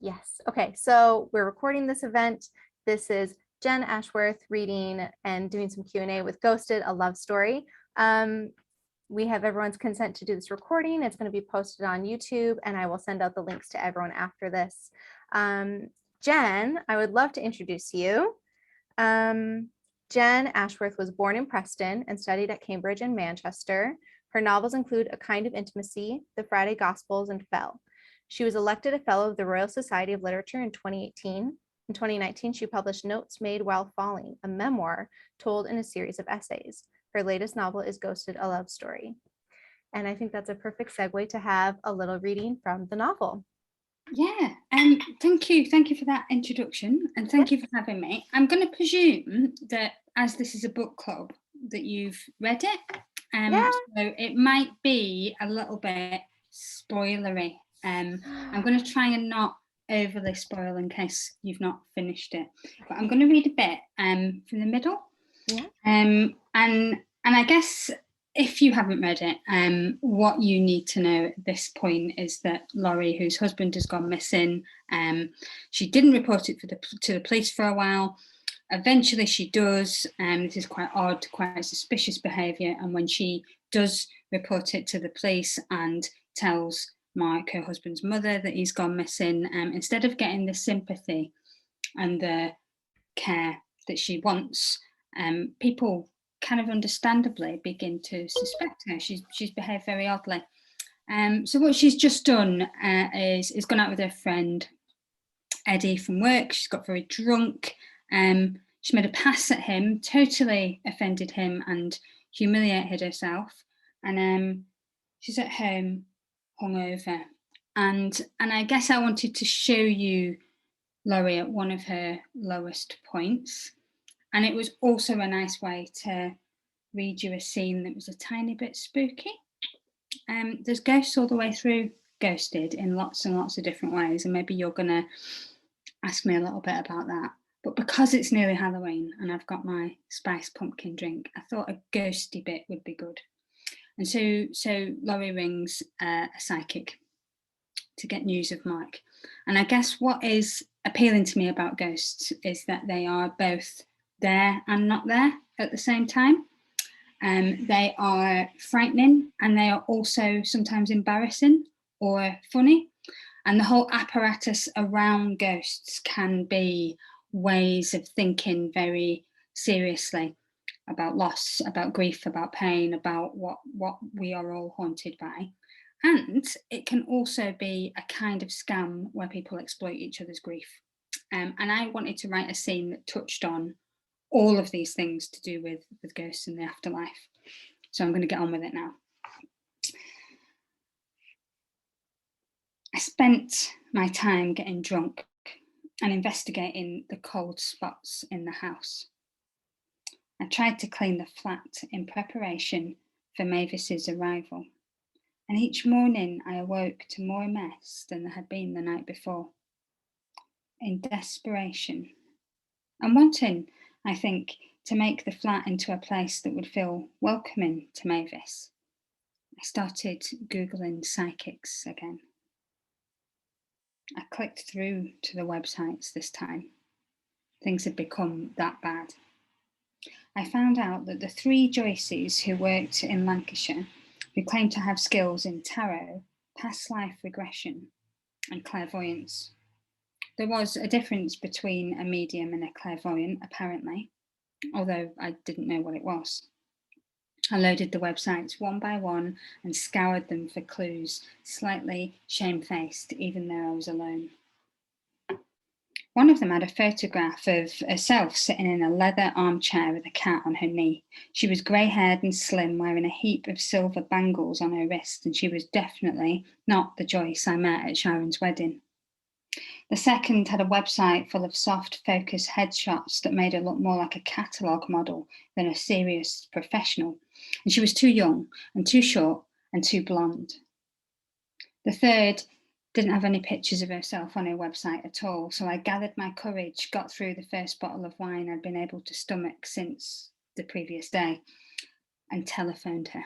Yes. Okay. So we're recording this event. This is Jenn Ashworth reading and doing some Q&A with Ghosted, a love story. We have everyone's consent to do this recording. It's going to be posted on YouTube, and I will send out the links to everyone after this. Jenn, I would love to introduce you. Jenn Ashworth was born in Preston and studied at Cambridge and Manchester. Her novels include A Kind of Intimacy, The Friday Gospels, and Fell. She was elected a Fellow of the Royal Society of Literature in 2018. In 2019, she published Notes Made While Falling, a memoir told in a series of essays. Her latest novel is Ghosted, a Love Story. And I think that's a perfect segue to have a little reading from the novel. Yeah, thank you for that introduction, and thank you for having me. I'm going to presume that as this is a book club that you've read it, so it might be a little bit spoilery. I'm going to try and not overly spoil in case you've not finished it, but I'm going to read a bit from the middle. Yeah. And I guess if you haven't read it, what you need to know at this point is that Laurie, whose husband has gone missing, she didn't report it to the police for a while. Eventually she does. This is quite odd, quite suspicious behaviour. And when she does report it to the police and tells Mark, her husband's mother, that he's gone missing, instead of getting the sympathy and the care that she wants, people kind of understandably begin to suspect her. She's behaved very oddly. So what she's just done is gone out with her friend Eddie from work. She's got very drunk. She made a pass at him, totally offended him and humiliated herself. And she's at home hungover. And I guess I wanted to show you Laurie at one of her lowest points. And it was also a nice way to read you a scene that was a tiny bit spooky. There's ghosts all the way through Ghosted in lots and lots of different ways, and maybe you're going to ask me a little bit about that. But because it's nearly Halloween and I've got my spiced pumpkin drink, I thought a ghosty bit would be good. And so Laurie rings a psychic to get news of Mark. And I guess what is appealing to me about ghosts is that they are both there and not there at the same time. They are frightening, and they are also sometimes embarrassing or funny. And the whole apparatus around ghosts can be ways of thinking very seriously about loss, about grief, about pain, about what we are all haunted by. And it can also be a kind of scam where people exploit each other's grief. And I wanted to write a scene that touched on all of these things to do with ghosts and the afterlife. So I'm going to get on with it now. I spent my time getting drunk and investigating the cold spots in the house. I tried to clean the flat in preparation for Mavis's arrival. And each morning I awoke to more mess than there had been the night before. In desperation, and wanting, I think, to make the flat into a place that would feel welcoming to Mavis, I started Googling psychics again. I clicked through to the websites this time. Things had become that bad. I found out that the 3 Joyces who worked in Lancashire, who claimed to have skills in tarot, past life regression, and clairvoyance. There was a difference between a medium and a clairvoyant, apparently, although I didn't know what it was. I loaded the websites one by one and scoured them for clues, slightly shamefaced, even though I was alone. One of them had a photograph of herself sitting in a leather armchair with a cat on her knee. She was grey-haired and slim, wearing a heap of silver bangles on her wrist, and she was definitely not the Joyce I met at Sharon's wedding. The second had a website full of soft focus headshots that made her look more like a catalogue model than a serious professional. And she was too young and too short and too blonde. The third didn't have any pictures of herself on her website at all, so I gathered my courage, got through the first bottle of wine I'd been able to stomach since the previous day, and telephoned her.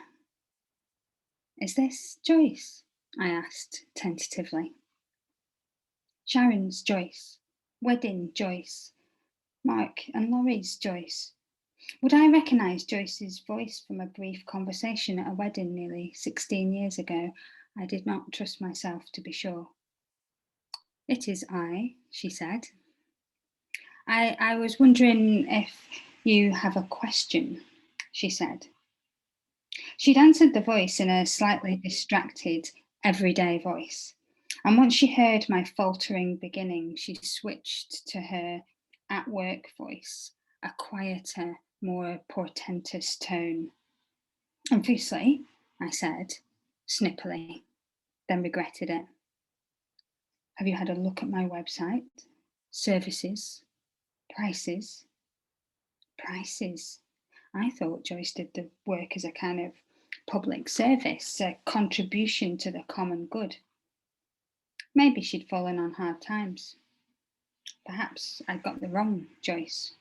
"Is this Joyce?" I asked tentatively. Sharon's Joyce. Wedding Joyce. Mark and Laurie's Joyce. Would I recognise Joyce's voice from a brief conversation at a wedding nearly 16 years ago? I did not trust myself to be sure. It is I, she said. I was wondering if you have a question, she said. She'd answered the voice in a slightly distracted, everyday voice. And once she heard my faltering beginning, she switched to her at work voice, a quieter, more portentous tone. Obviously, I said, snippily, then regretted it. Have you had a look at my website? Services? Prices? Prices? I thought Joyce did the work as a kind of public service, a contribution to the common good. Maybe she'd fallen on hard times. Perhaps I'd got the wrong Joyce.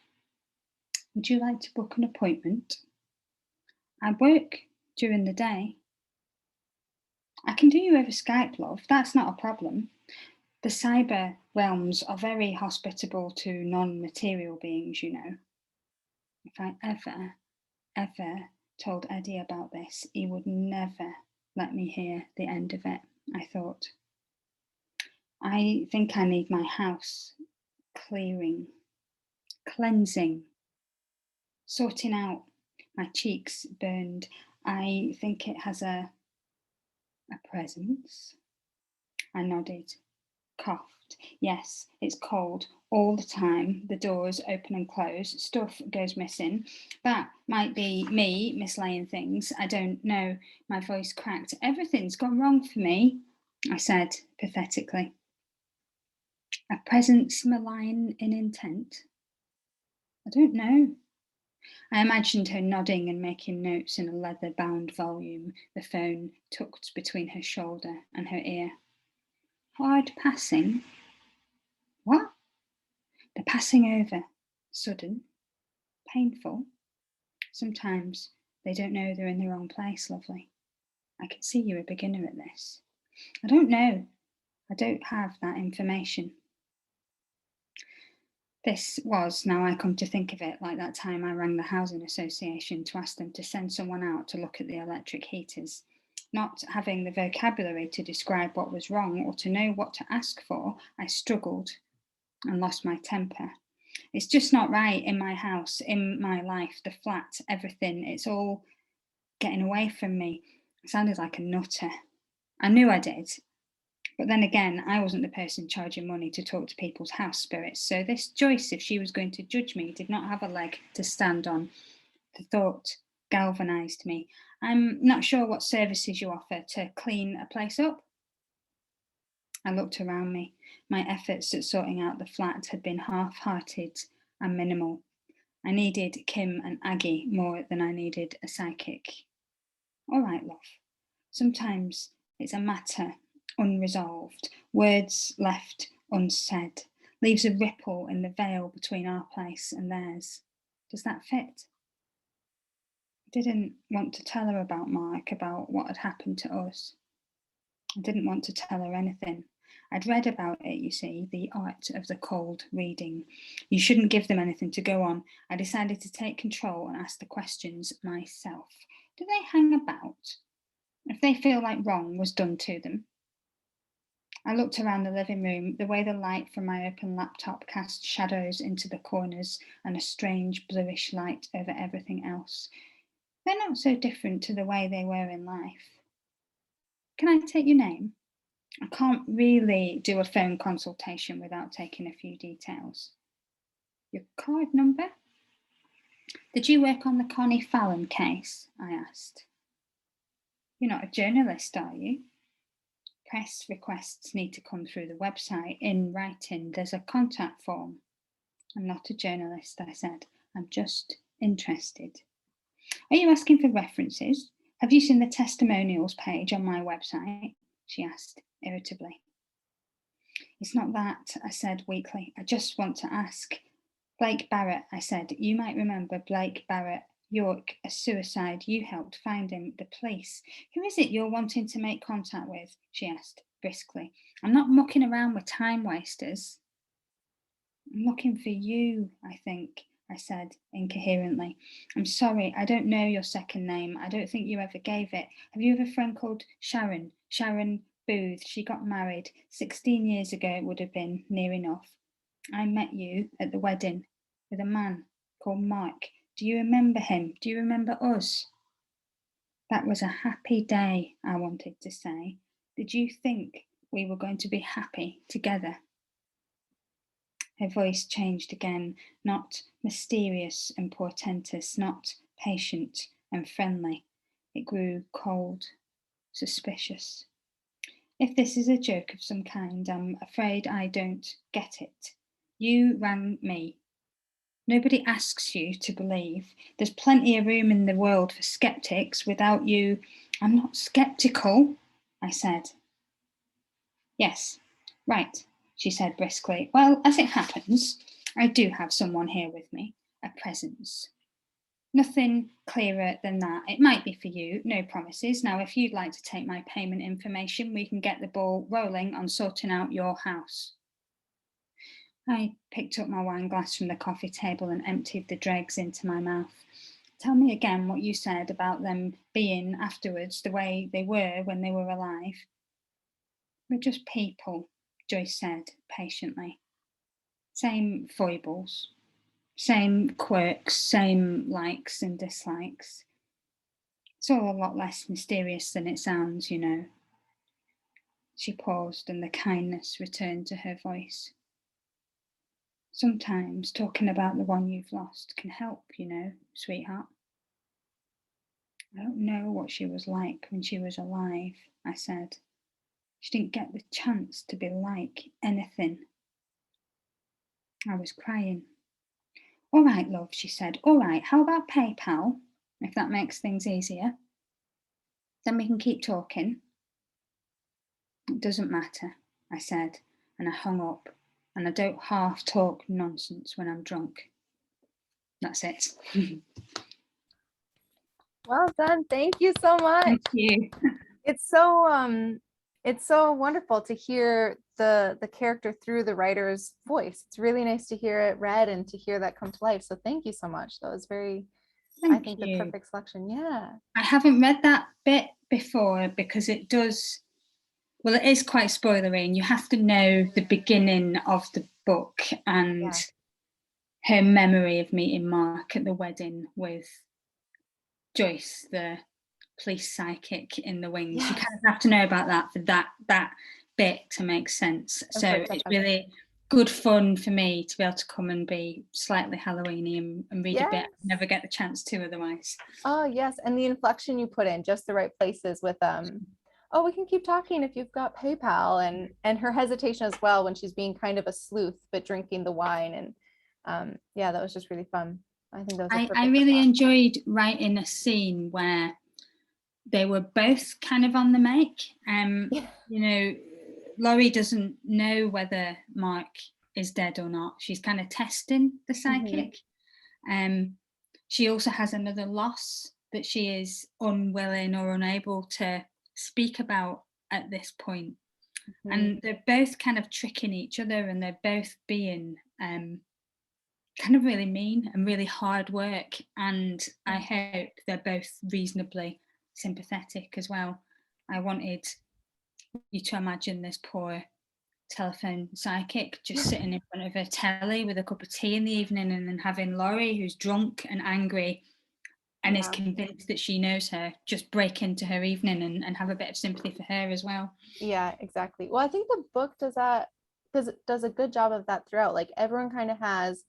Would you like to book an appointment? I work during the day. I can do you over Skype, love. That's not a problem. The cyber realms are very hospitable to non-material beings, you know. If I ever told Eddie about this, he would never let me hear the end of it, I thought. I think I need my house clearing, cleansing, sorting out. My cheeks burned. I think it has a presence. I nodded, coughed. Yes, it's cold all the time. The doors open and close. Stuff goes missing. That might be me mislaying things. I don't know. My voice cracked. Everything's gone wrong for me, I said pathetically. A presence malign in intent? I don't know. I imagined her nodding and making notes in a leather-bound volume, the phone tucked between her shoulder and her ear. Hard passing? What? The passing over. Sudden. Painful. Sometimes they don't know they're in the wrong place, lovely. I can see you're a beginner at this. I don't know. I don't have that information. This was, now I come to think of it, like that time I rang the Housing Association to ask them to send someone out to look at the electric heaters. Not having the vocabulary to describe what was wrong or to know what to ask for, I struggled and lost my temper. It's just not right in my house, in my life, the flat, everything. It's all getting away from me. I sounded like a nutter. I knew I did. But then again, I wasn't the person charging money to talk to people's house spirits. So this Joyce, if she was going to judge me, did not have a leg to stand on. The thought galvanised me. I'm not sure what services you offer to clean a place up. I looked around me. My efforts at sorting out the flat had been half-hearted and minimal. I needed Kim and Aggie more than I needed a psychic. All right, love. Sometimes it's a matter unresolved, words left unsaid, leaves a ripple in the veil between our place and theirs. Does that fit? I didn't want to tell her about Mark, about what had happened to us. I didn't want to tell her anything. I'd read about it, you see, the art of the cold reading. You shouldn't give them anything to go on. I decided to take control and ask the questions myself. Do they hang about? If they feel like wrong was done to them? I looked around the living room, the way the light from my open laptop cast shadows into the corners and a strange bluish light over everything else. They're not so different to the way they were in life. Can I take your name? I can't really do a phone consultation without taking a few details. Your card number? Did you work on the Connie Fallon case? I asked. You're not a journalist, are you? Press requests need to come through the website in writing. There's a contact form. I'm not a journalist, I said. I'm just interested. Are you asking for references? Have you seen the testimonials page on my website? She asked irritably. It's not that, I said weakly. I just want to ask. Blake Barrett, I said. You might remember Blake Barrett, York, a suicide. You helped find him, the police. Who is it you're wanting to make contact with? She asked briskly. I'm not mucking around with time wasters. I'm looking for you, I think, I said incoherently. I'm sorry, I don't know your second name. I don't think you ever gave it. Have you have a friend called Sharon? Sharon Booth. She got married 16 years ago, it would have been near enough. I met you at the wedding with a man called Mark. Do you remember him? Do you remember us? That was a happy day, I wanted to say. Did you think we were going to be happy together? Her voice changed again, not mysterious and portentous, not patient and friendly. It grew cold, suspicious. If this is a joke of some kind, I'm afraid I don't get it. You rang me. Nobody asks you to believe. There's plenty of room in the world for skeptics. Without you, I'm not skeptical, I said. Yes, right, she said briskly. Well, as it happens, I do have someone here with me, a presence. Nothing clearer than that. It might be for you, no promises. Now, if you'd like to take my payment information, we can get the ball rolling on sorting out your house. I picked up my wine glass from the coffee table and emptied the dregs into my mouth. Tell me again what you said about them being afterwards the way they were when they were alive. We're just people, Joyce said patiently. Same foibles, same quirks, same likes and dislikes. It's all a lot less mysterious than it sounds, you know. She paused and the kindness returned to her voice. Sometimes talking about the one you've lost can help, you know, sweetheart. I don't know what she was like when she was alive, I said. She didn't get the chance to be like anything. I was crying. All right, love, she said. All right, how about PayPal, if that makes things easier? Then we can keep talking. It doesn't matter, I said, and I hung up. And I don't half talk nonsense when I'm drunk. That's it. Well done. Thank you so much. Thank you. It's so wonderful to hear the character through the writer's voice. It's really nice to hear it read and to hear that come to life. So thank you so much. That was very, I think, the perfect selection. Yeah. I haven't read that bit before because it does, well, it is quite spoilery and you have to know the beginning of the book and her memory of meeting Mark at the wedding with Joyce, the police psychic in the wings. You kind of have to know about that for that bit to make sense. So it's really good fun for me to be able to come and be slightly Halloweeny and read a bit. I never get the chance to otherwise. Oh yes, and the inflection you put in just the right places with oh, we can keep talking if you've got PayPal, and her hesitation as well when she's being kind of a sleuth but drinking the wine, and yeah, that was just really fun. I think that was I really enjoyed writing a scene where they were both kind of on the make. You know, Laurie doesn't know whether Mark is dead or not. She's kind of testing the psychic. She also has another loss that she is unwilling or unable to speak about at this point. And they're both kind of tricking each other, and they're both being kind of really mean and really hard work. And I hope they're both reasonably sympathetic as well. I wanted you to imagine this poor telephone psychic just sitting in front of a telly with a cup of tea in the evening, and then having Laurie, who's drunk and angry and is convinced that she knows her, just break into her evening and have a bit of sympathy for her as well. Yeah, exactly. Well, I think the book does that, does a good job of that throughout. Like everyone kind of has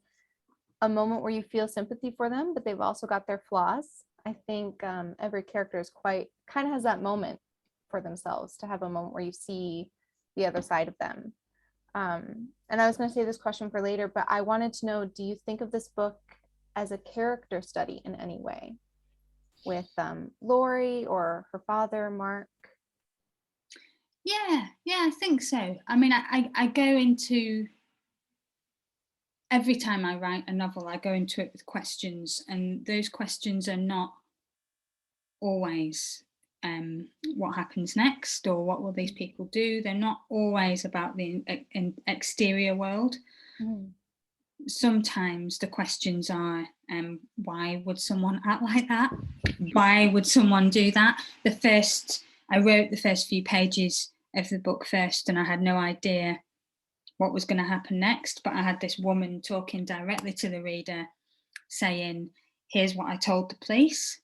a moment where you feel sympathy for them, but they've also got their flaws. I think every character is kind of has that moment for themselves, to have a moment where you see the other side of them. And I was going to say this question for later, but I wanted to know, do you think of this book as a character study in any way with Laurie or her father, Mark? Yeah, I think so. I mean, I go into, every time I write a novel, I go into it with questions, and those questions are not always what happens next, or what will these people do. They're not always about the exterior world. Sometimes the questions are, why would someone act like that? Why would someone do that? I wrote the first few pages of the book first, and I had no idea what was going to happen next, but I had this woman talking directly to the reader saying, here's what I told the police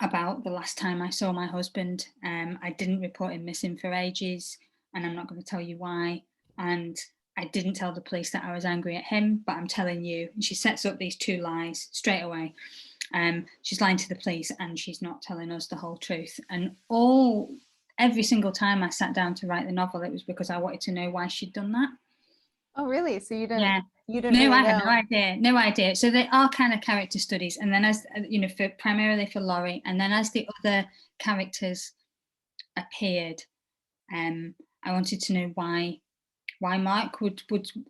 about the last time I saw my husband. I didn't report him missing for ages, and I'm not going to tell you why. And I didn't tell the police that I was angry at him, but I'm telling you. And she sets up these two lies straight away. She's lying to the police, and she's not telling us the whole truth. And every single time I sat down to write the novel, it was because I wanted to know why she'd done that. Oh, really? So you didn't? Yeah. You didn't? No, really I had know. no idea. So they are kind of character studies, and then as you know, primarily for Laurie, and then as the other characters appeared, I wanted to know why Mark would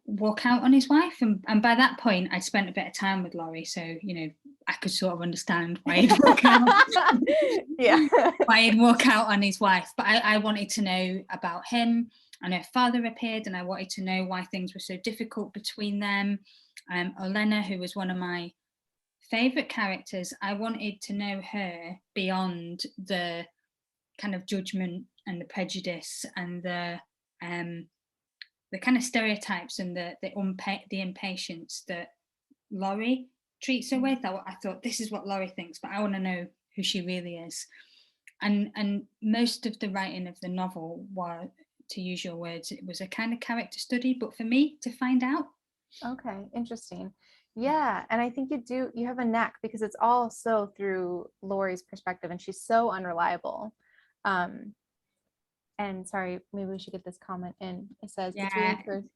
walk out on his wife, and by that point I'd spent a bit of time with Laurie, so you know I could sort of understand why he'd walk out. Yeah. Why he'd walk out on his wife. But I wanted to know about him, and her father appeared, and I wanted to know why things were so difficult between them. Olenna, who was one of my favourite characters, I wanted to know her beyond the kind of judgment and the prejudice and the kind of stereotypes and the impatience that Laurie treats her with. I thought, this is what Laurie thinks, but I want to know who she really is. And most of the writing of the novel was, to use your words, it was a kind of character study, but for me to find out. Okay, interesting. Yeah, and I think you have a knack, because it's all so through Laurie's perspective, and she's so unreliable. And sorry, maybe we should get this comment in. It says, Yeah. it's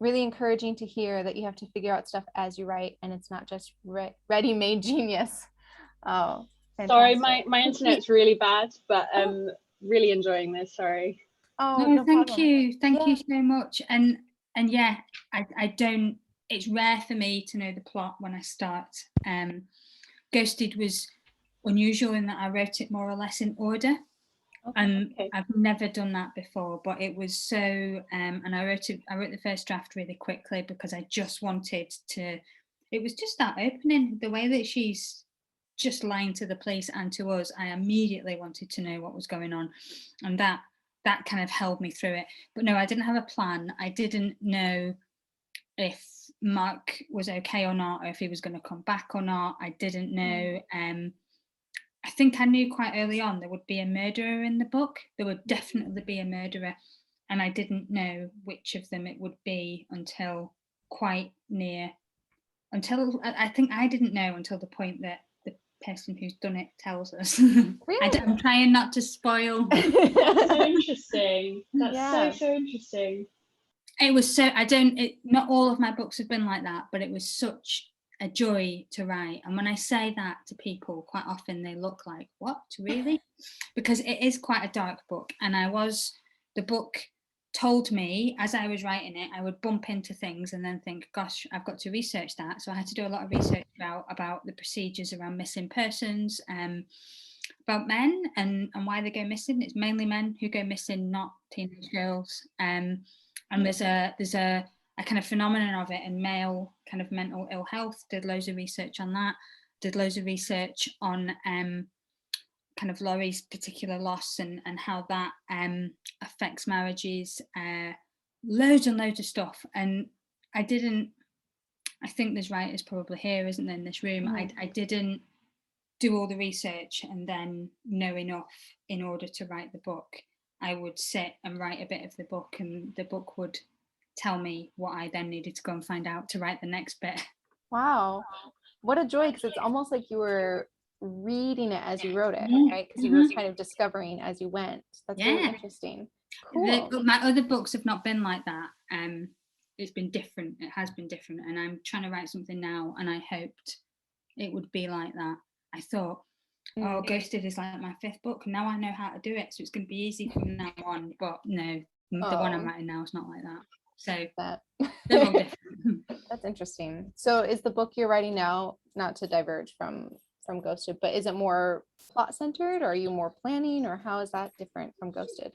really encouraging to hear that you have to figure out stuff as you write, and it's not just ready-made genius. Oh, fantastic. Sorry, my internet's really bad, but really enjoying this. Sorry. Oh, no, thank problem. you so much. And yeah, I don't, it's rare for me to know the plot when I start. Ghosted was unusual in that I wrote it more or less in order. And I've never done that before, but it was so, and I wrote the first draft really quickly because I just wanted to, it was just that opening, the way that she's just lying to the police and to us. I immediately wanted to know what was going on, and that kind of held me through it. But no, I didn't have a plan. I didn't know if Mark was okay or not, or if he was going to come back or not. I didn't know. I think I knew quite early on there would be a murderer in the book. There would definitely be a murderer, and I didn't know which of them it would be until quite near. I think I didn't know until the point that the person who's done it tells us. Really? I'm trying not to spoil. That's so interesting. That's so interesting. It was so, not all of my books have been like that, but it was such a joy to write. And when I say that to people, quite often they look like, what, really? Because it is quite a dark book. And the book told me as I was writing it, I would bump into things and then think, gosh, I've got to research that. So I had to do a lot of research about the procedures around missing persons, about men and why they go missing. It's mainly men who go missing, not teenage girls. And there's a kind of phenomenon of it in male kind of mental ill health. Did loads of research on that. Did loads of research on kind of Laurie's particular loss and how that affects marriages. Loads and loads of stuff. And I think there's writers probably here, isn't there, in this room. I didn't do all the research and then know enough in order to write the book. I would sit and write a bit of the book, and the book would tell me what I then needed to go and find out to write the next bit. Wow, what a joy, because it's almost like you were reading it as you wrote it, right? Because you were kind of discovering as you went. That's really interesting. Cool. My other books have not been like that. It's been different. It has been different, and I'm trying to write something now, and I hoped it would be like that. I thought, Ghosted is like my 5th book, and now I know how to do it, so it's going to be easy from now on. But no, the one I'm writing now is not like that. So they're all different. That's interesting. So is the book you're writing now, not to diverge from from Ghosted, but is it more plot centered, or are you more planning, or how is that different from Ghosted?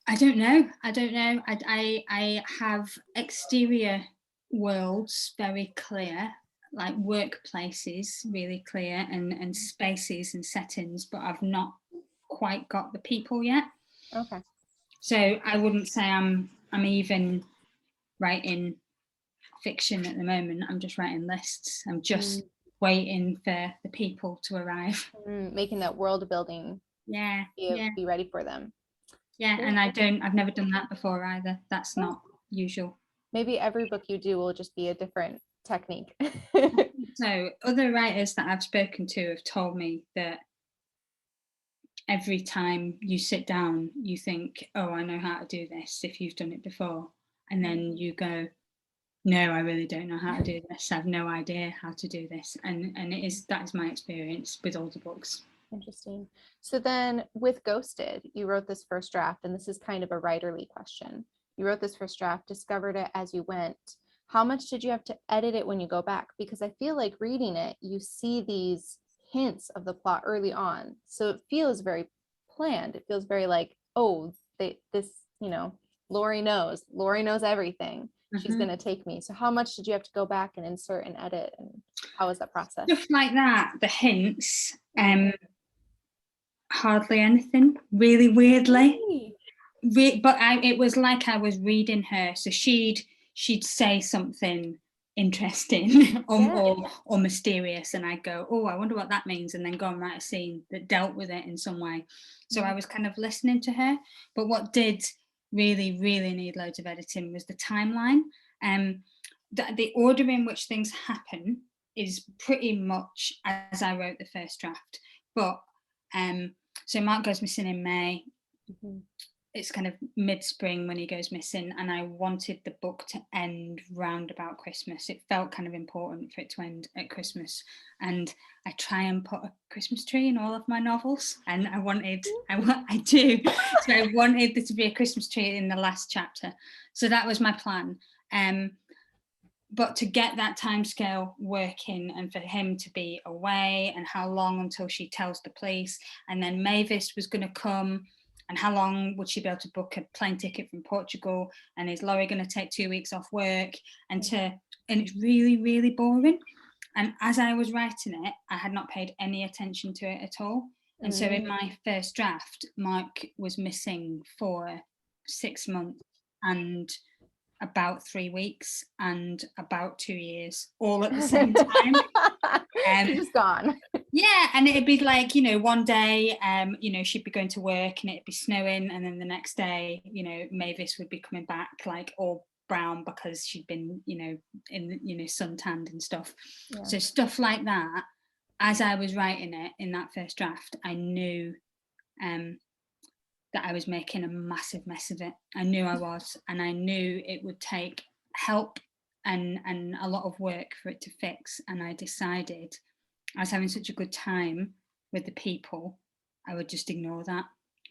I don't know. I have exterior worlds very clear, like workplaces really clear, and spaces and settings, but I've not quite got the people yet. Okay. So I wouldn't say I'm even writing fiction at the moment. I'm just writing lists. I'm just waiting for the people to arrive. Making that world building. Yeah. Be ready for them. Yeah, Cool. and I've never done that before either. That's not usual. Maybe every book you do will just be a different technique. So other writers that I've spoken to have told me that every time you sit down, you think, oh, I know how to do this, if you've done it before. And then you go, no, I really don't know how to do this. I have no idea how to do this. And that is my experience with all the books. Interesting. So then with Ghosted, you wrote this first draft, and this is kind of a writerly question. You wrote this first draft, discovered it as you went. How much did you have to edit it when you go back? Because I feel like reading it, you see these hints of the plot early on. So it feels very planned. It feels very like, oh, Lori knows everything. She's going to take me. So how much did you have to go back and insert and edit? And how was that process? Stuff like that, the hints, hardly anything, really weirdly. But it was like I was reading her. So she'd say something interesting or mysterious, and I'd go, oh, I wonder what that means, and then go and write a scene that dealt with it in some way. So I was kind of listening to her. But what did really need loads of editing was the timeline. The order in which things happen is pretty much as I wrote the first draft. But so Mark goes missing in May. It's kind of mid-spring when he goes missing, and I wanted the book to end round about Christmas. It felt kind of important for it to end at Christmas, and I try and put a Christmas tree in all of my novels, and I do. So I wanted there to be a Christmas tree in the last chapter. So that was my plan. But to get that timescale working, and for him to be away, and how long until she tells the police, and then Mavis was going to come, and how long would she be able to book a plane ticket from Portugal, and is Laurie going to take 2 weeks off work, and it's really boring. And as I was writing it, I had not paid any attention to it at all. And so in my first draft, Mark was missing for 6 months and about 3 weeks and about 2 years, all at the same time. Just gone. Yeah, and it'd be like, one day, she'd be going to work and it'd be snowing, and then the next day, Mavis would be coming back like all brown because she'd been, suntanned and stuff. Yeah. So stuff like that. As I was writing it in that first draft, I knew that I was making a massive mess of it. I knew I was, and I knew it would take help and a lot of work for it to fix. And I decided, I was having such a good time with the people, I would just ignore that.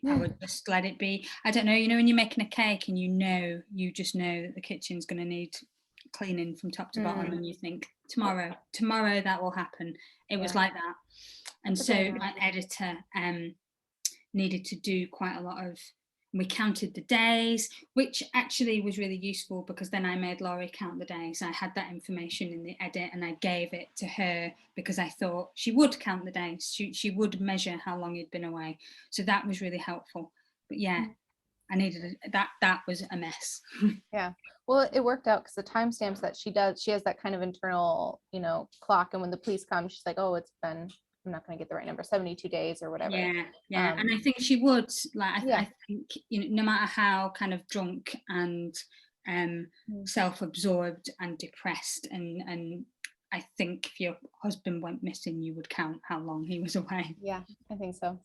I would just let it be. I don't know, when you're making a cake and you just know that the kitchen's going to need cleaning from top to bottom, and you think tomorrow that will happen. It was like that. And so my editor needed to do quite a lot of, we counted the days, which actually was really useful, because then I made Laurie count the days. I had that information in the edit, and I gave it to her because I thought she would count the days. She would measure how long he'd been away. So that was really helpful. But yeah, I needed that was a mess. Yeah. Well, it worked out because the timestamps that she has that kind of internal, clock. And when the police come, she's like, oh, it's been, I'm not going to get the right number, 72 days or whatever. Yeah. And I think she would, like, I think, no matter how kind of drunk and self-absorbed and depressed, and I think if your husband went missing, you would count how long he was away. Yeah, I think so.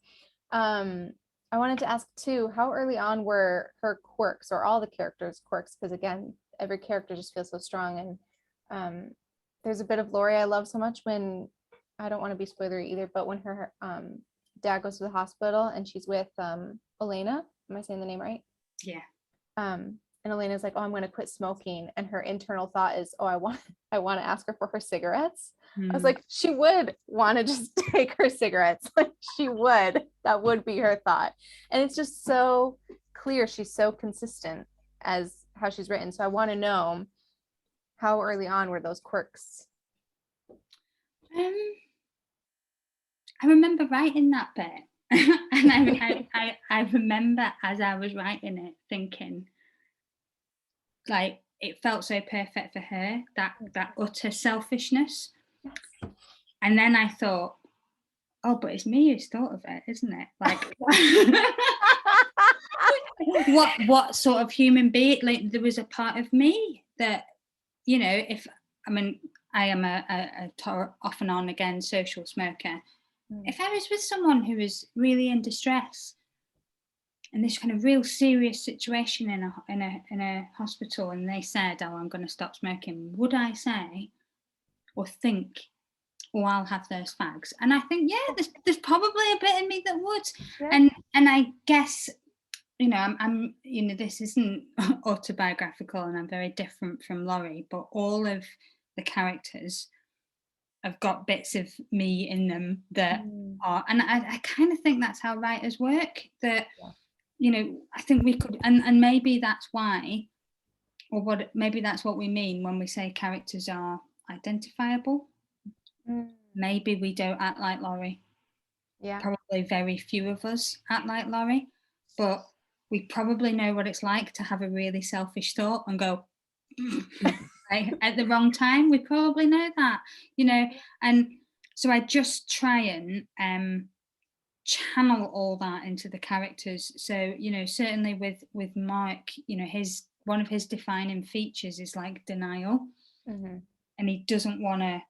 I wanted to ask too, how early on were her quirks, or all the characters' quirks? Because again, every character just feels so strong. And there's a bit of Laurie I love so much when, I don't want to be spoilery either, but when her dad goes to the hospital and she's with Elena, am I saying the name right? Yeah. and Elena's like, oh, I'm going to quit smoking. And her internal thought is, oh, I want to ask her for her cigarettes. I was like, she would want to just take her cigarettes. Like she would, that would be her thought. And it's just so clear. She's so consistent as how she's written. So I want to know, how early on were those quirks? I remember writing that bit. And I remember as I was writing it thinking, like, it felt so perfect for her, that utter selfishness. Yes. And then I thought, oh, but it's me who's thought of it, isn't it? Like, what sort of human being? Like, there was a part of me that, you know, I am a off and on again social smoker. If I was with someone who was really in distress, in this kind of real serious situation in a hospital, and they said, oh, I'm going to stop smoking, would I say or think, oh, I'll have those fags? And I think, yeah, there's probably a bit in me that would. Yeah. And I guess, you know, I'm you know, this isn't autobiographical and I'm very different from Laurie, but all of the characters have got bits of me in them that are, and I kind of think that's how writers work, that, you know, I think we could, and maybe that's why, or maybe that's what we mean when we say characters are identifiable. Maybe we don't act like Laurie. Yeah. Probably very few of us act like Laurie, but we probably know what it's like to have a really selfish thought and go right, at the wrong time. We probably know that, you know, and so I just try and channel all that into the characters. So, you know, certainly with Mark, you know, one of his defining features is like denial, and he doesn't want to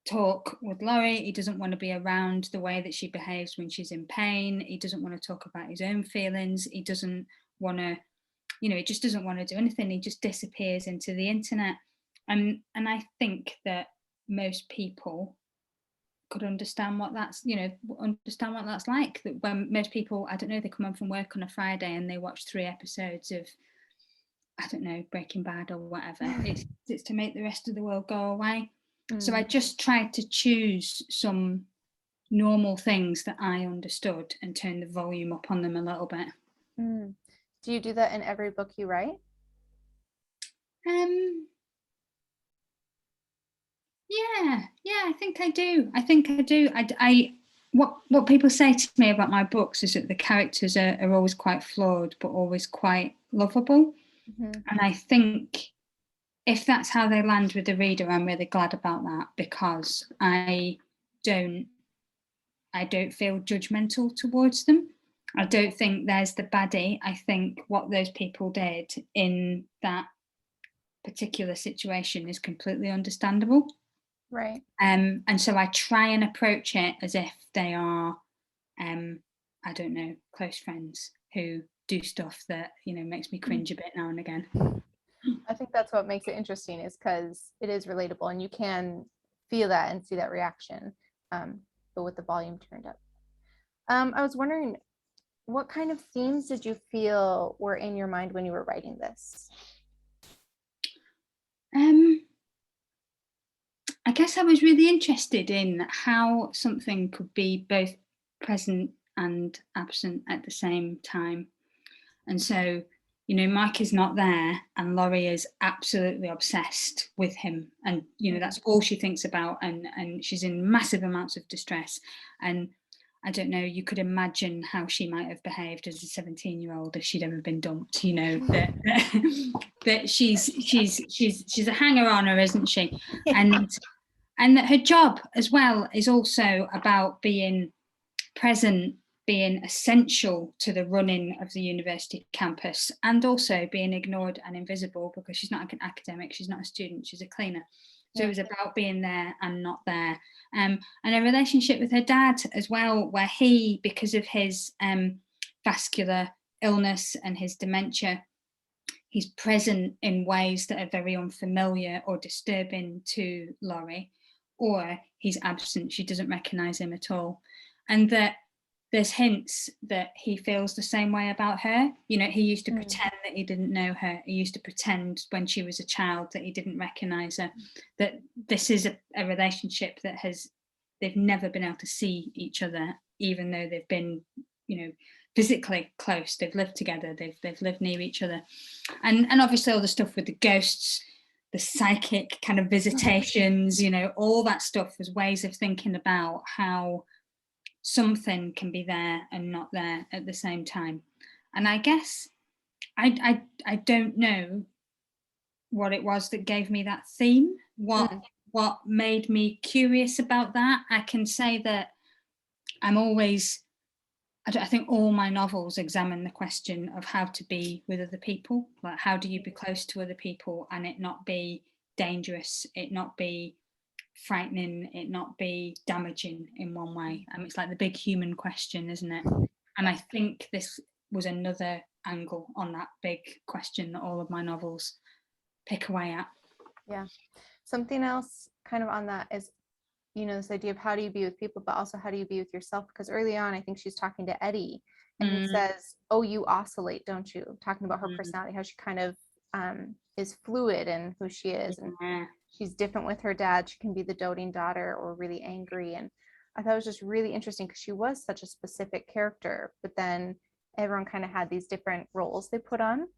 talk with Laurie. He doesn't want to be around the way that she behaves when she's in pain. He doesn't want to talk about his own feelings. He doesn't want to, you know, he just doesn't want to do anything. He just disappears into the internet. And I think that most people could understand what that's, you know, understand what that's like. That when most people, I don't know, they come home from work on a Friday and they watch 3 episodes of, I don't know, Breaking Bad or whatever. It's to make the rest of the world go away. So I just tried to choose some normal things that I understood and turn the volume up on them a little bit. Do you do that in every book you write? Yeah, I think I do. I what people say to me about my books is that the characters are always quite flawed, but always quite lovable. And I think if that's how they land with the reader, I'm really glad about that, because I don't feel judgmental towards them. I don't think there's the baddie. I think what those people did in that particular situation is completely understandable. Right. And so I try and approach it as if they are, I don't know, close friends who do stuff that, you know, makes me cringe a bit now and again. I think that's what makes it interesting, is because it is relatable and you can feel that and see that reaction, but with the volume turned up. I was wondering, what kind of themes did you feel were in your mind when you were writing this? I guess I was really interested in how something could be both present and absent at the same time. And so, you know, Mike is not there and Laurie is absolutely obsessed with him. And, you know, that's all she thinks about. And she's in massive amounts of distress. And I don't know, you could imagine how she might have behaved as a 17-year-old if she'd ever been dumped, you know, that she's a hanger-oner, isn't she? And that her job as well is also about being present, being essential to the running of the university campus, and also being ignored and invisible because she's not an academic, she's not a student, she's a cleaner. So it was about being there and not there. And a relationship with her dad as well, where he, because of his vascular illness and his dementia, he's present in ways that are very unfamiliar or disturbing to Laurie, or he's absent, she doesn't recognise him at all. And that there's hints that he feels the same way about her. You know, he used to Mm. pretend that he didn't know her. He used to pretend when she was a child that he didn't recognise her. That this is a relationship that they've never been able to see each other, even though they've been, you know, physically close. They've lived together. They've lived near each other, and obviously all the stuff with the ghosts, the psychic kind of visitations, you know, all that stuff was ways of thinking about how something can be there and not there at the same time. And I guess I don't know what it was that gave me that theme, what made me curious about that. I can say that I'm always, I think all my novels examine the question of how to be with other people. Like, how do you be close to other people and it not be dangerous, it not be frightening, it not be damaging in one way. It's like the big human question, isn't it? And I think this was another angle on that big question that all of my novels pick away at. Yeah. Something else kind of on that is, you know, this idea of how do you be with people, but also how do you be with yourself? Because early on, I think she's talking to Eddie and he says, oh, you oscillate, don't you? Talking about her personality, how she kind of is fluid in who she is. And she's different with her dad. She can be the doting daughter or really angry. And I thought it was just really interesting because she was such a specific character, but then everyone kind of had these different roles they put on.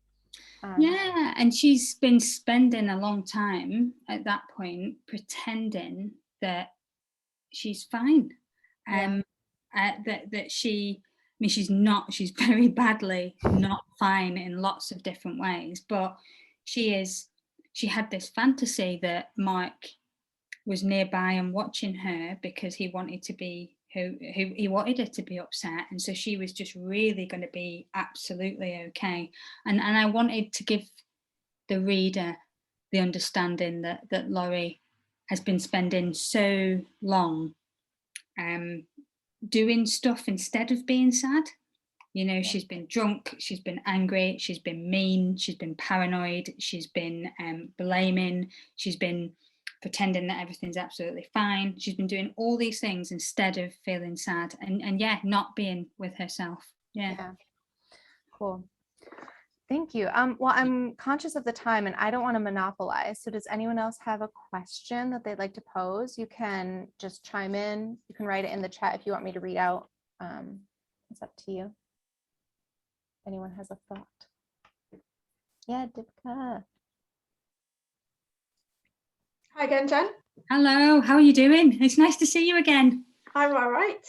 Yeah, and she's been spending a long time at that point pretending that she's fine. That she, I mean, she's very badly not fine in lots of different ways, but she had this fantasy that Mark was nearby and watching her because he wanted to be who he wanted her to be upset, and so she was just really going to be absolutely okay. And I wanted to give the reader the understanding that Laurie has been spending so long doing stuff instead of being sad. You know, she's been drunk, she's been angry, she's been mean, she's been paranoid, she's been blaming, she's been pretending that everything's absolutely fine. She's been doing all these things instead of feeling sad and not being with herself. Yeah. Cool. Thank you. Well, I'm conscious of the time and I don't want to monopolize. So does anyone else have a question that they'd like to pose? You can just chime in. You can write it in the chat if you want me to read out. It's up to you. If anyone has a thought. Yeah, Dipka. Hi again, Jen. Hello, how are you doing? It's nice to see you again. I'm all right.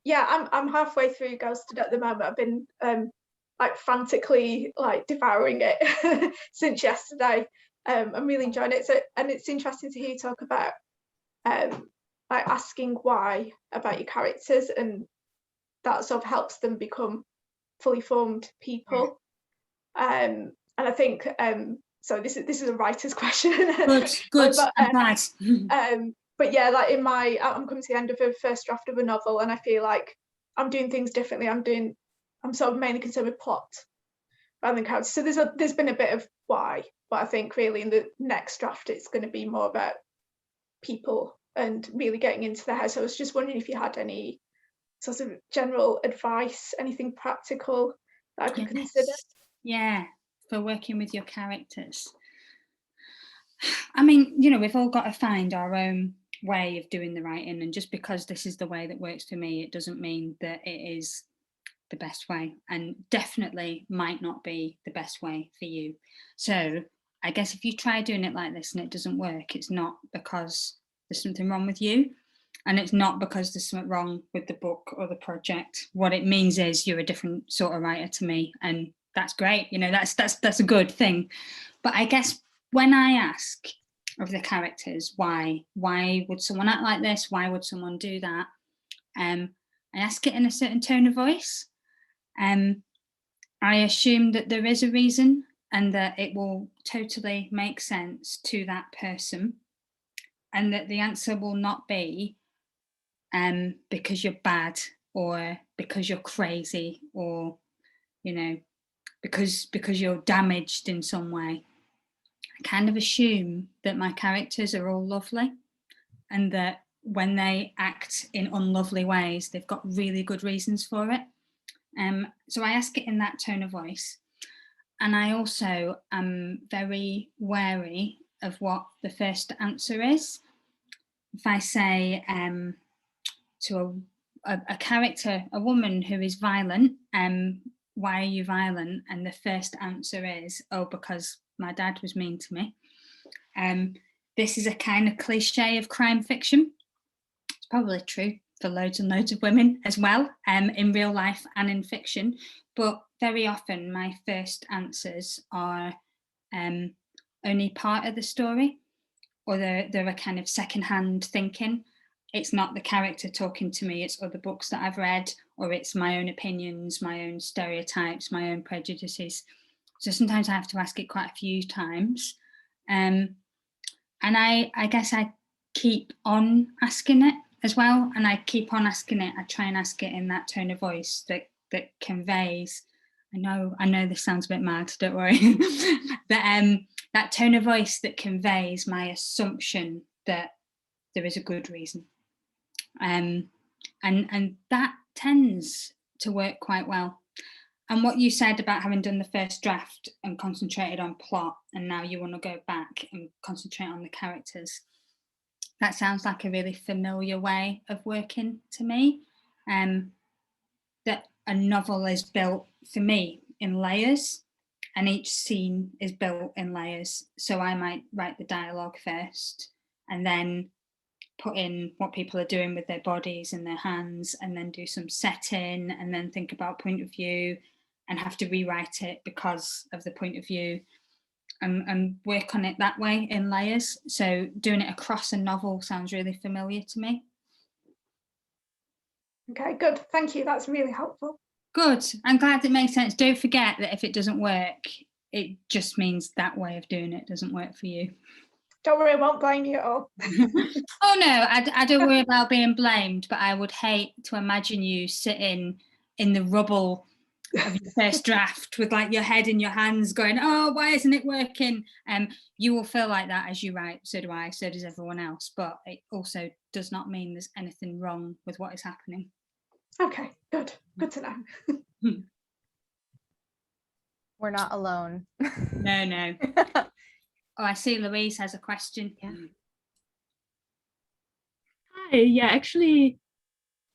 Yeah, I'm halfway through Ghosted at the moment. I've been like frantically like devouring it since yesterday. I'm really enjoying it. So, and it's interesting to hear you talk about like asking why about your characters, and that sort of helps them become fully formed people. And I think so this is a writer's question. Good. But, I'm glad. But yeah, like I'm coming to the end of a first draft of a novel, and I feel like I'm doing things differently. I'm sort of mainly concerned with plot rather than characters. So there's been a bit of why, but I think really in the next draft it's going to be more about people and really getting into their head. So I was just wondering if you had any sort of general advice, anything practical that I could consider. Yeah, for working with your characters. I mean, you know, we've all got to find our own way of doing the writing, and just because this is the way that works for me, it doesn't mean that it is the best way, and definitely might not be the best way for you. So I guess if you try doing it like this and it doesn't work, it's not because there's something wrong with you, and it's not because there's something wrong with the book or the project. What it means is you're a different sort of writer to me, and that's great. You know, that's a good thing. But I guess when I ask of the characters why would someone act like this, why would someone do that, I ask it in a certain tone of voice. I assume that there is a reason and that it will totally make sense to that person, and that the answer will not be because you're bad, or because you're crazy, or, you know, because you're damaged in some way. I kind of assume that my characters are all lovely, and that when they act in unlovely ways, they've got really good reasons for it. So I ask it in that tone of voice. And I also am very wary of what the first answer is. If I say to a character, a woman who is violent, why are you violent? And the first answer is, oh, because my dad was mean to me. This is a kind of cliche of crime fiction. It's probably true for loads and loads of women as well, in real life and in fiction. But very often my first answers are only part of the story, or they're a kind of secondhand thinking. It's not the character talking to me, it's other books that I've read, or it's my own opinions, my own stereotypes, my own prejudices. So sometimes I have to ask it quite a few times. And I guess I keep on asking it as well. And I keep on asking it. I try and ask it in that tone of voice that conveys, I know this sounds a bit mad, don't worry. that tone of voice that conveys my assumption that there is a good reason. And that tends to work quite well. And what you said about having done the first draft and concentrated on plot, and now you want to go back and concentrate on the characters, that sounds like a really familiar way of working to me. That a novel is built, for me, in layers, and each scene is built in layers. So I might write the dialogue first, and then put in what people are doing with their bodies and their hands, and then do some setting, and then think about point of view, and have to rewrite it because of the point of view, and work on it that way in layers. So doing it across a novel sounds really familiar to me. Okay, good. Thank you. That's really helpful. Good. I'm glad it makes sense. Don't forget that if it doesn't work, it just means that way of doing it doesn't work for you. Don't worry, I won't blame you at all. Oh no, I don't worry about being blamed, but I would hate to imagine you sitting in the rubble of your first draft with like your head in your hands going, oh, why isn't it working? You will feel like that as you write. So do I, so does everyone else. But it also does not mean there's anything wrong with what is happening. Okay, good. Good to know. We're not alone. No. Oh, I see Louise has a question. Yeah. Hi, yeah, actually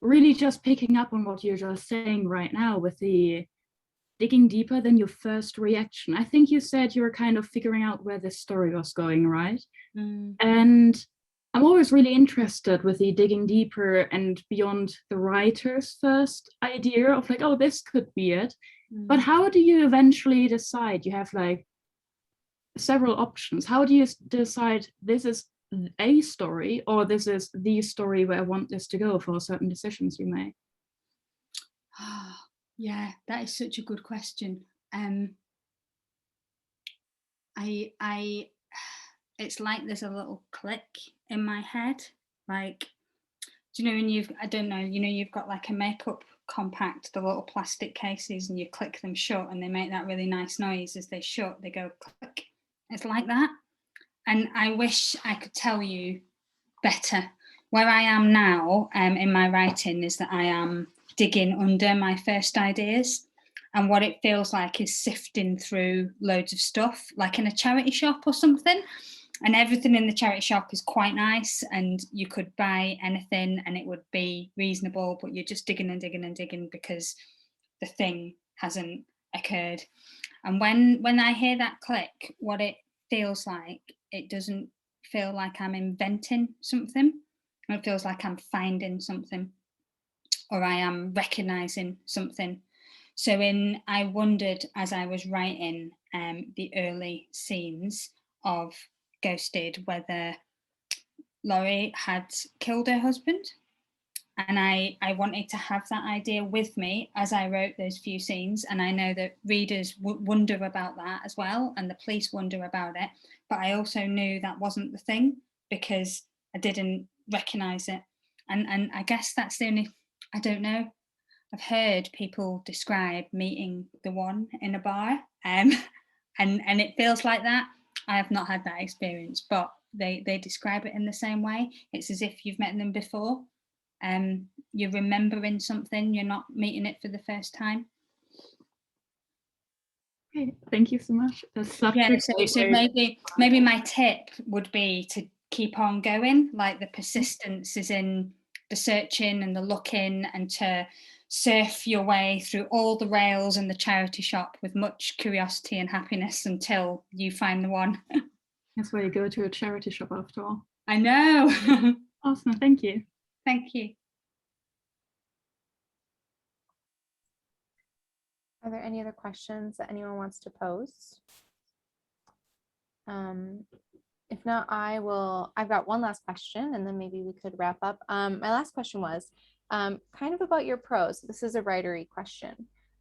really just picking up on what you're just saying right now with the digging deeper than your first reaction. I think you said you were kind of figuring out where this story was going, right? And I'm always really interested with the digging deeper and beyond the writer's first idea of like, oh, this could be it. But how do you eventually decide? You have like several options. How do you decide this is a story or this is the story where I want this to go for certain decisions you make? Yeah, that is such a good question. It's like there's a little click in my head. Like, do you know when you've got like a makeup compact, the little plastic cases, and you click them shut and they make that really nice noise as they shut, they go click. It's like that. And I wish I could tell you better. Where I am now in my writing is that I am digging under my first ideas, and what it feels like is sifting through loads of stuff, like in a charity shop or something, and everything in the charity shop is quite nice and you could buy anything and it would be reasonable, but you're just digging and digging and digging because the thing hasn't occurred. And when I hear that click, what it feels like, it doesn't feel like I'm inventing something. It feels like I'm finding something, or I am recognizing something. So I wondered as I was writing the early scenes of Ghosted whether Laurie had killed her husband. And I wanted to have that idea with me as I wrote those few scenes. And I know that readers wonder about that as well, and the police wonder about it. But I also knew that wasn't the thing because I didn't recognise it. And I guess that's the only, I don't know. I've heard people describe meeting the one in a bar, and it feels like that. I have not had that experience, but they describe it in the same way. It's as if you've met them before. You're remembering something, you're not meeting it for the first time. Okay, thank you so much. That's such Yeah, a so great way. maybe my tip would be to keep on going, like the persistence is in the searching and the looking, and to surf your way through all the rails in the charity shop with much curiosity and happiness until you find the one. That's why you go to a charity shop after all. I know. Awesome, thank you. Thank you. Are there any other questions that anyone wants to pose? If not, I've got one last question and then maybe we could wrap up. My last question was kind of about your prose. This is a writery question.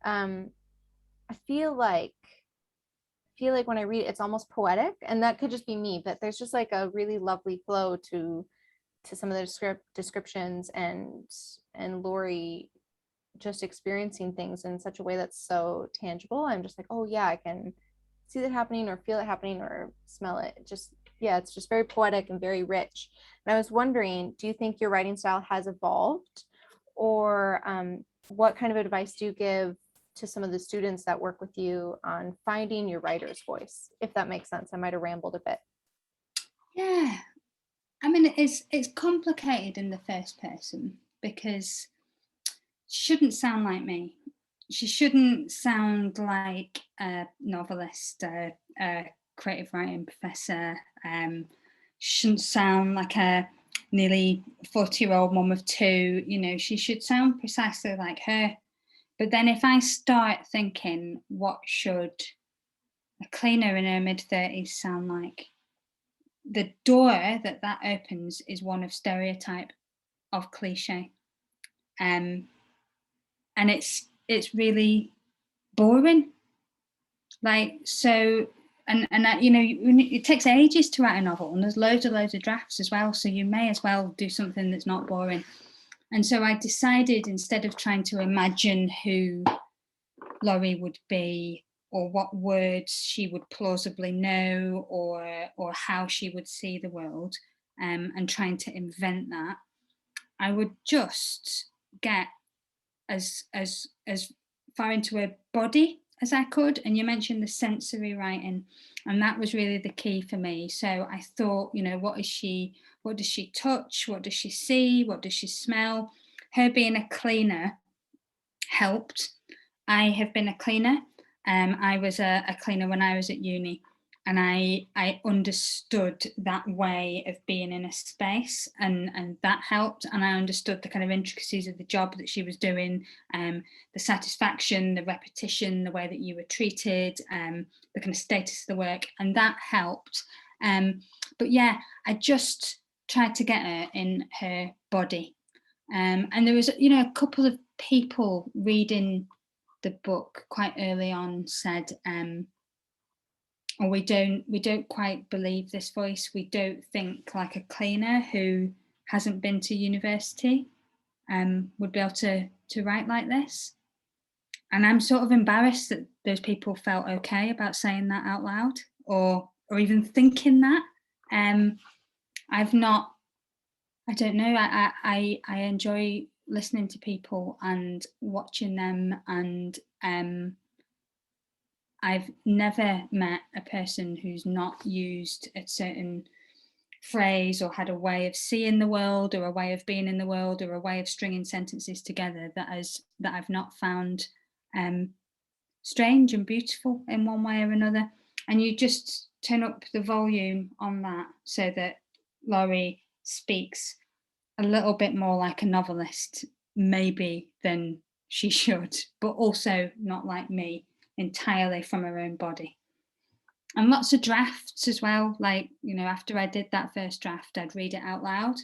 I feel like when I read it, it's almost poetic, and that could just be me, but there's just like a really lovely flow to some of the descriptions, and Lori just experiencing things in such a way that's so tangible. I'm just like, oh yeah, I can see that happening or feel it happening or smell it. It's just very poetic and very rich. And I was wondering, do you think your writing style has evolved, or what kind of advice do you give to some of the students that work with you on finding your writer's voice, if that makes sense? I might have rambled a bit. Yeah, I mean, it's complicated in the first person because she shouldn't sound like me. She shouldn't sound like a novelist, a creative writing professor. She shouldn't sound like a nearly 40-year-old mum of two. You know, she should sound precisely like her. But then if I start thinking, what should a cleaner in her mid-30s sound like? The door that opens is one of stereotype, of cliche. And it's really boring. Like, so, and you know, it takes ages to write a novel, and there's loads of drafts as well. So you may as well do something that's not boring. And so I decided, instead of trying to imagine who Laurie would be, or what words she would plausibly know, or how she would see the world, and trying to invent that, I would just get as far into her body as I could. And you mentioned the sensory writing, and that was really the key for me. So I thought, you know, what does she touch? What does she see? What does she smell? Her being a cleaner helped. I have been a cleaner. I was a cleaner when I was at uni, and I understood that way of being in a space, and that helped. And I understood the kind of intricacies of the job that she was doing, the satisfaction, the repetition, the way that you were treated, the kind of status of the work, and that helped. But yeah, I just tried to get her in her body. And there was, you know, a couple of people reading the book quite early on said, oh, we don't quite believe this voice. We don't think like a cleaner who hasn't been to university would be able to write like this. And I'm sort of embarrassed that those people felt okay about saying that out loud, or even thinking that. I don't know. I enjoy listening to people and watching them, and I've never met a person who's not used a certain phrase or had a way of seeing the world, or a way of being in the world, or a way of stringing sentences together that I've not found strange and beautiful in one way or another. And you just turn up the volume on that so that Laurie speaks a little bit more like a novelist, maybe, than she should, but also not like me, entirely from her own body. And lots of drafts as well. Like, you know, after I did that first draft, I'd read it out loud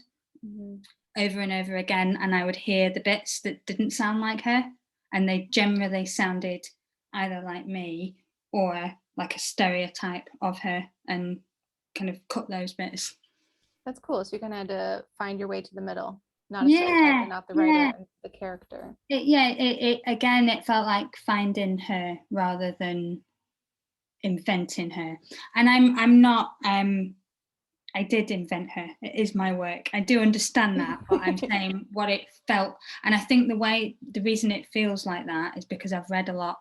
over and over again, and I would hear the bits that didn't sound like her, and they generally sounded either like me or like a stereotype of her, and kind of cut those bits. That's cool. So you kind of had to find your way to the middle, not a stereotype, and not the writer and the character. It again, it felt like finding her rather than inventing her. And I'm not I did invent her. It is my work. I do understand that, but I'm saying what it felt. And I think the reason it feels like that is because I've read a lot.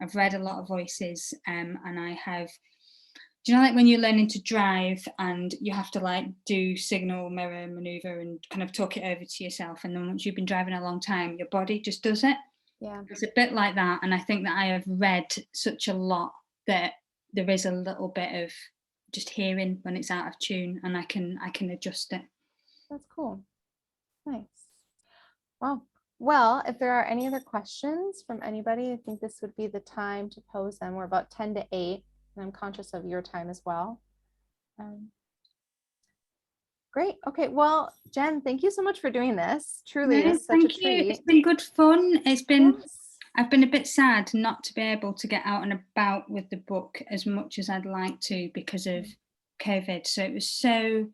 I've read a lot of voices, and I have, do you know, like when you're learning to drive and you have to like do signal, mirror, maneuver and kind of talk it over to yourself. And then once you've been driving a long time, your body just does it. Yeah. It's a bit like that. And I think that I have read such a lot that there is a little bit of just hearing when it's out of tune, and I can adjust it. That's cool. Nice. Wow. Well, if there are any other questions from anybody, I think this would be the time to pose them. We're about 10 to 8, and I'm conscious of your time as well. Great. Okay. Well, Jenn, thank you so much for doing this. Truly, No, it's such a thank you. treat. It's been good fun. It's been. Yes. I've been a bit sad not to be able to get out and about with the book as much as I'd like to because of COVID. So it was so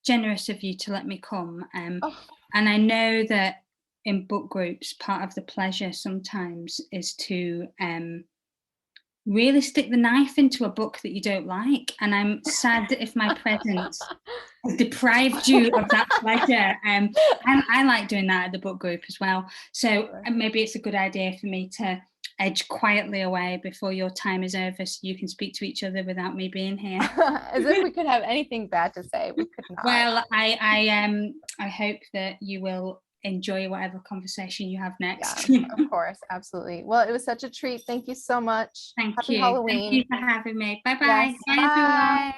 generous of you to let me come. Oh. And I know that in book groups, part of the pleasure sometimes is to really stick the knife into a book that you don't like. And I'm sad that if my presence has deprived you of that pleasure. I like doing that at the book group as well. So maybe it's a good idea for me to edge quietly away before your time is over so you can speak to each other without me being here. As if we could have anything bad to say. We could not. Well, I hope that you will enjoy whatever conversation you have next. Yeah, of course, absolutely. Well, it was such a treat. Thank you so much. Thank Happy you. Halloween. Thank you for having me. Bye-bye. Yes, Bye, everyone. bye.